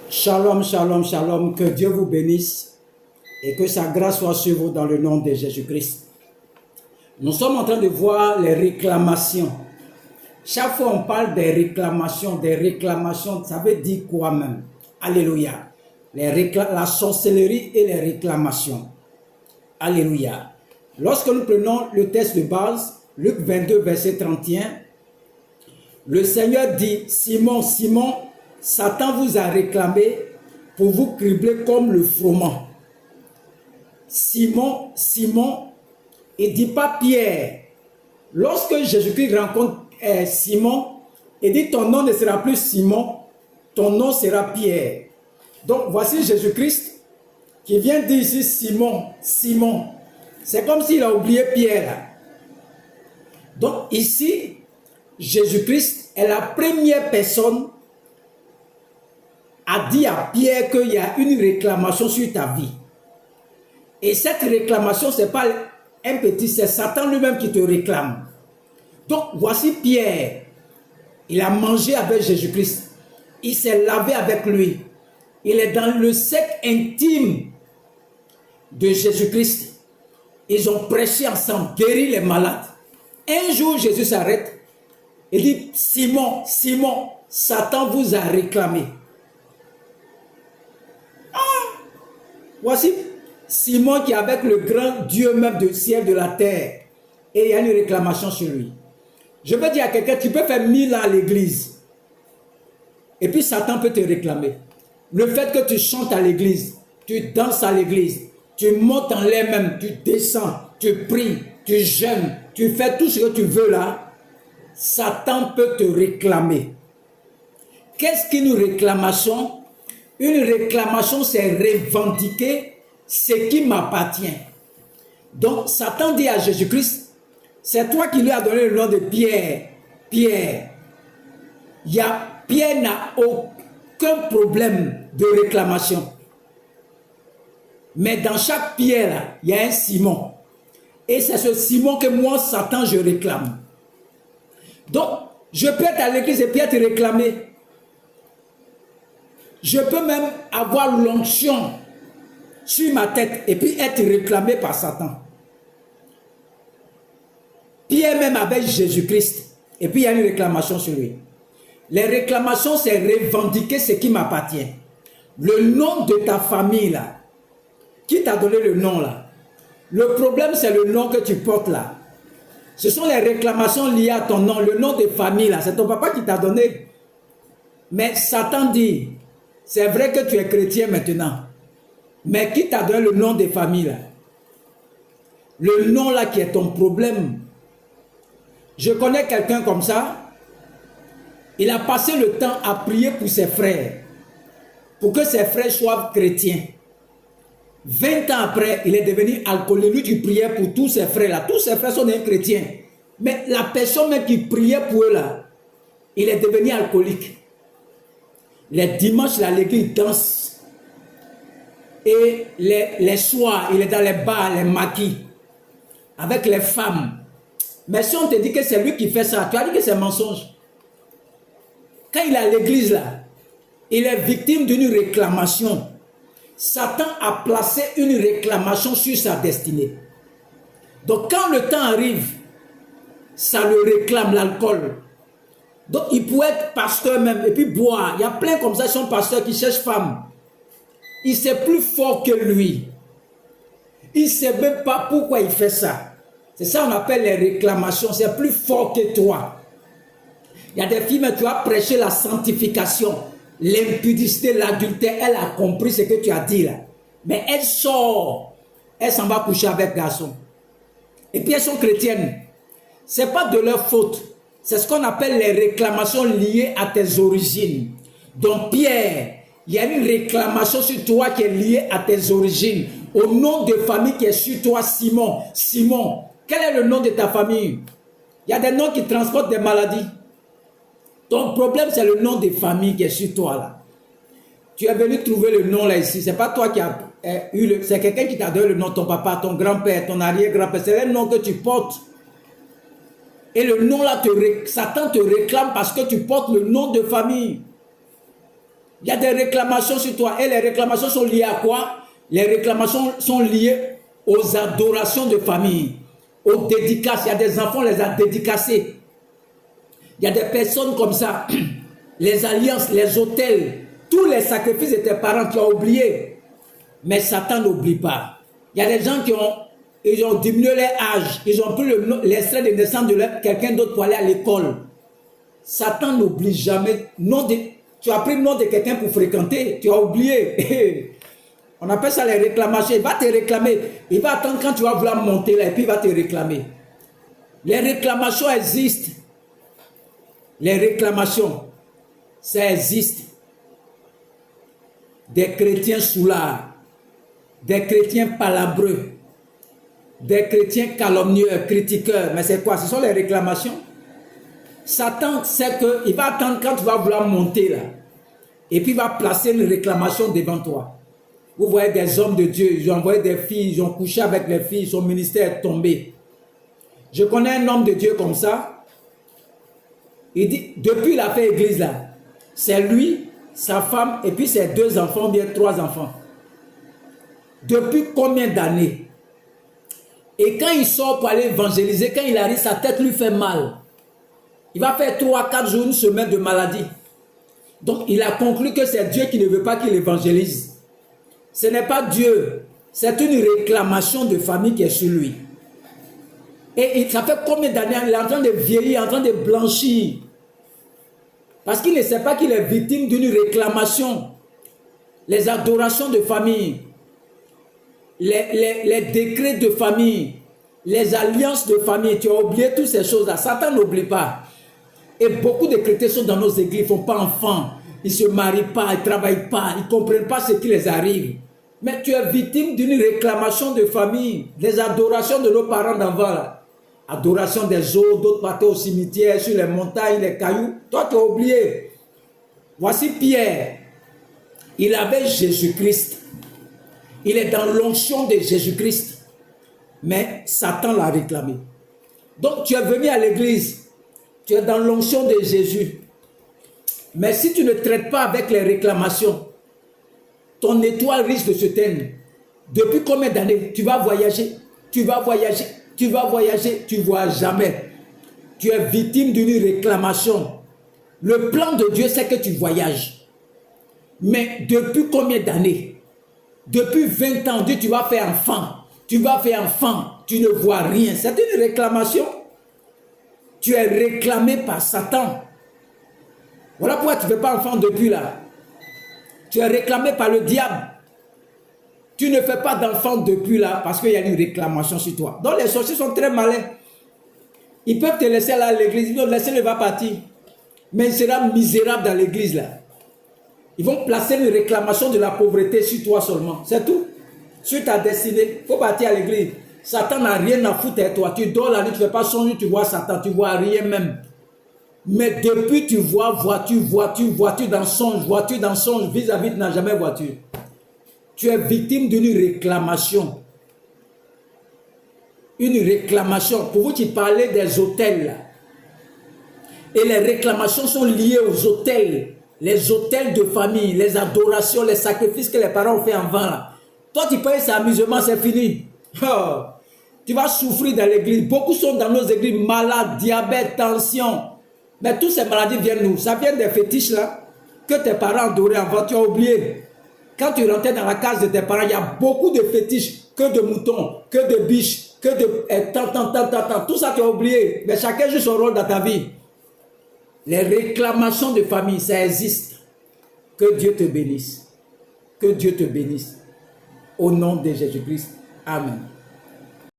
Shalom, shalom, shalom, que Dieu vous bénisse et que sa grâce soit sur vous dans le nom de Jésus-Christ. Nous sommes en train de voir les réclamations. Chaque fois on parle des réclamations, ça veut dire quoi même? Alléluia. La sorcellerie et les réclamations. Alléluia. Lorsque nous prenons le texte de base, Luc 22, verset 31, le Seigneur dit, Simon, Simon, Satan vous a réclamé pour vous cribler comme le froment. Simon, Simon, il ne dit pas Pierre. Lorsque Jésus-Christ rencontre Simon, il dit ton nom ne sera plus Simon, ton nom sera Pierre. Donc voici Jésus-Christ qui vient dire ici Simon, Simon. C'est comme s'il a oublié Pierre. Donc ici, Jésus-Christ est la première personne à dire à Pierre qu'il y a une réclamation sur ta vie. Et cette réclamation, ce n'est pas un petit, c'est Satan lui-même qui te réclame. Donc voici Pierre, il a mangé avec Jésus-Christ, il s'est lavé avec lui, il est dans le cercle intime de Jésus-Christ. Ils ont prêché ensemble, guéri les malades. Un jour, Jésus s'arrête et dit, Simon, Simon, Satan vous a réclamé. Voici Simon qui est avec le grand Dieu même du ciel, de la terre. Et il y a une réclamation sur lui. Je veux dire à quelqu'un, tu peux faire 1000 ans à l'église. Et puis Satan peut te réclamer. Le fait que tu chantes à l'église, tu danses à l'église, tu montes en l'air même, tu descends, tu pries, tu jeûnes, tu fais tout ce que tu veux là, Satan peut te réclamer. Qu'est-ce qu'une réclamation? Une réclamation, c'est revendiquer ce qui m'appartient. Donc, Satan dit à Jésus-Christ, c'est toi qui lui as donné le nom de Pierre. Pierre. Pierre n'a aucun problème de réclamation. Mais dans chaque Pierre, là, il y a un Simon. Et c'est ce Simon que moi, Satan, je réclame. Donc, je peux être à l'église et puis être réclamé. Je peux même avoir l'onction sur ma tête et puis être réclamé par Satan. Pierre même avec Jésus-Christ. Et puis il y a une réclamation sur lui. Les réclamations, c'est revendiquer ce qui m'appartient. Le nom de ta famille là. Qui t'a donné le nom là? Le problème, c'est le nom que tu portes là. Ce sont les réclamations liées à ton nom. Le nom de famille là, c'est ton papa qui t'a donné. Mais Satan dit, c'est vrai que tu es chrétien maintenant. Mais qui t'a donné le nom de famille là? Le nom là qui est ton problème. Je connais quelqu'un comme ça. Il a passé le temps à prier pour ses frères. Pour que ses frères soient chrétiens. 20 ans après, il est devenu alcoolique. Lui qui priait pour tous ses frères là. Tous ses frères sont des chrétiens. Mais la personne même qui priait pour eux là, il est devenu alcoolique. Les dimanches, là, l'église danse. Et les soirs, il est dans les bars, les maquis. Avec les femmes. Mais si on te dit que c'est lui qui fait ça, tu as dit que c'est mensonge. Quand il est à l'église là, il est victime d'une réclamation. Satan a placé une réclamation sur sa destinée. Donc quand le temps arrive, ça le réclame l'alcool. Donc il pourrait être pasteur même et puis boire. Il y a plein comme ça qui sont pasteurs qui cherchent femme. Il sait plus fort que lui. Il ne sait même pas pourquoi il fait ça. C'est ça qu'on appelle les réclamations. C'est plus fort que toi. Il y a des filles, mais tu as prêché la sanctification, l'impudicité, l'adultère. Elle a compris ce que tu as dit là. Mais elle sort. Elle s'en va coucher avec garçon. Et puis elles sont chrétiennes. Ce n'est pas de leur faute. C'est ce qu'on appelle les réclamations liées à tes origines. Donc Pierre, il y a une réclamation sur toi qui est liée à tes origines. Au nom de famille qui est sur toi, Simon. Simon, quel est le nom de ta famille? Il y a des noms qui transportent des maladies. Ton problème, c'est le nom de famille qui est sur toi là. Tu es venu trouver le nom là ici. Ce n'est pas toi qui as eu le... C'est quelqu'un qui t'a donné le nom, ton papa, ton grand-père, ton arrière-grand-père. C'est le nom que tu portes. Et le nom là, Satan te réclame parce que tu portes le nom de famille. Il y a des réclamations sur toi. Et les réclamations sont liées à quoi? Les réclamations sont liées aux adorations de famille, aux dédicaces. Il y a des enfants, on les a dédicacés. Il y a des personnes comme ça, les alliances, les autels, tous les sacrifices de tes parents, tu as oublié. Mais Satan n'oublie pas. Il y a des gens qui ont diminué leur âge, ils ont pris l'extrait de naissance de quelqu'un d'autre pour aller à l'école. Satan n'oublie jamais. Tu as pris le nom de quelqu'un pour fréquenter, tu as oublié. On appelle ça les réclamations. Il va te réclamer. Il va attendre quand tu vas vouloir monter là et puis il va te réclamer. Les réclamations existent. Les réclamations, ça existe. Des chrétiens soulards, des chrétiens palabreux, des chrétiens calomnieurs, critiqueurs. Mais c'est quoi? Ce sont les réclamations. Satan sait qu'il va attendre quand tu vas vouloir monter là. Et puis il va placer une réclamation devant toi. Vous voyez des hommes de Dieu, ils ont envoyé des filles, ils ont couché avec les filles, son ministère est tombé. Je connais un homme de Dieu comme ça. Il dit, depuis il a fait église là, c'est lui, sa femme et puis ses 2 enfants, bien 3 enfants. Depuis combien d'années? Et quand il sort pour aller évangéliser, quand il arrive, sa tête lui fait mal. Il va faire 3-4 jours, une semaine de maladie. Donc il a conclu que c'est Dieu qui ne veut pas qu'il évangélise. Ce n'est pas Dieu, c'est une réclamation de famille qui est sur lui. Et ça fait combien d'années? Il est en train de vieillir, en train de blanchir. Parce qu'il ne sait pas qu'il est victime d'une réclamation. Les adorations de famille, les décrets de famille, les alliances de famille, tu as oublié toutes ces choses-là. Satan n'oublie pas. Et beaucoup de chrétiens sont dans nos églises, ils ne font pas enfants, ils ne se marient pas, ils ne travaillent pas, ils ne comprennent pas ce qui les arrive. Mais tu es victime d'une réclamation de famille, des adorations de nos parents d'avant. Adoration des eaux, d'autres partaient au cimetière, sur les montagnes, les cailloux. Toi, tu as oublié. Voici Pierre. Il avait Jésus-Christ. Il est dans l'onction de Jésus-Christ. Mais Satan l'a réclamé. Donc, tu es venu à l'église. Tu es dans l'onction de Jésus. Mais si tu ne traites pas avec les réclamations, ton étoile risque de se teindre. Depuis combien d'années tu vas voyager? Tu vas voyager. Tu vas voyager, tu ne vois jamais. Tu es victime d'une réclamation. Le plan de Dieu, c'est que tu voyages. Mais depuis combien d'années? Depuis 20 ans, Dieu, tu vas faire enfant. Tu vas faire enfant. Tu ne vois rien. C'est une réclamation. Tu es réclamé par Satan. Voilà pourquoi tu ne fais pas enfant depuis là. Tu es réclamé par le diable. Tu ne fais pas d'enfant depuis là parce qu'il y a une réclamation sur toi. Donc les sorciers sont très malins. Ils peuvent te laisser là à l'église. Ils vont laisser, il va partir. Mais il sera misérable dans l'église là. Ils vont placer une réclamation de la pauvreté sur toi seulement. C'est tout. Sur ta destinée. Il faut partir à l'église. Satan n'a rien à foutre avec toi. Tu dors la nuit, tu ne fais pas songe, tu vois Satan, tu ne vois rien même. Mais depuis tu vois voiture dans songe, vis-à-vis, tu n'as jamais voiture. Tu es victime d'une réclamation. Une réclamation. Pour vous qui parlez des hôtels là. Et les réclamations sont liées aux hôtels. Les hôtels de famille, les adorations, les sacrifices que les parents ont fait avant là. Toi tu payes cet amusement, c'est fini. Oh, tu vas souffrir dans l'église. Beaucoup sont dans nos églises malades, diabète, tension. Mais toutes ces maladies viennent d'où? Ça vient des fétiches là que tes parents adoraient avant, tu as oublié. Quand tu rentrais dans la case de tes parents, il y a beaucoup de fétiches, que de moutons, que de biches, que de... Tout ça tu as oublié. Mais chacun joue son rôle dans ta vie. Les réclamations de famille, ça existe. Que Dieu te bénisse. Que Dieu te bénisse. Au nom de Jésus-Christ. Amen.